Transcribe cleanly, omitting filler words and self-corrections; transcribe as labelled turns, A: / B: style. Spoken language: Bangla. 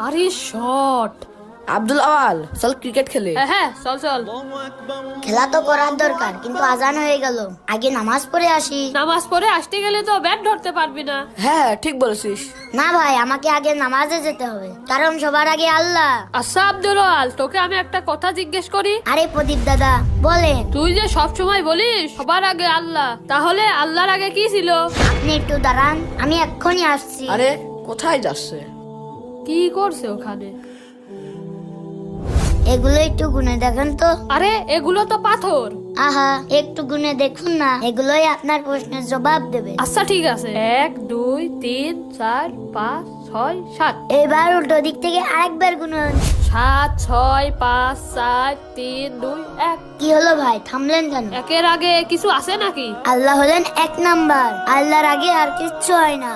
A: আরে শট।
B: আব্দুল আওয়াল চল ক্রিকেট খেলে।
A: হ্যাঁ চল চল।
C: খেলা তো করার দরকার, কিন্তু আজান হয়ে গেল, আগে নামাজ পড়ে আসি।
A: নামাজ পড়ে আসতে গেলে তো ব্যাট ধরতে পারবি না।
B: হ্যাঁ ঠিক বলেছিস।
C: না ভাই, আমাকে আগে নামাজে যেতে হবে, কারণ সবার আগে আল্লাহ।
A: আচ্ছা আব্দুল আল, তোকে আমি একটা কথা জিজ্ঞেস করি।
C: আরে প্রদীপ দাদা বলেন।
A: তুই যে সব সময় বলিস সবার আগে আল্লাহ, তাহলে আল্লাহর আগে কি ছিল?
C: আপনি একটু দাঁড়ান, আমি এক্ষুনি আসছি।
B: আরে কোথায় যাচ্ছে?
A: কি করছে ওখানে?
C: এগুলো একটু গুনে দেখেন তো।
A: আরে এগুলো তো পাথর।
C: আহা, একটু গুনে দেখুন না, এগুলোই আপনার প্রশ্নের জবাব দেবে।
A: আচ্ছা ঠিক আছে, 1 2 3 4 5 6 7।
C: এবার উল্টো দিক থেকে আরেকবার গুনুন।
A: 7 6 5 4 3 2 1।
C: কি হলো ভাই, থামলেন কেন?
A: একের আগে কিছু আছে নাকি?
C: আল্লাহ হলেন এক নাম্বার, আল্লাহর আগে আর কিচ্ছু হয় না।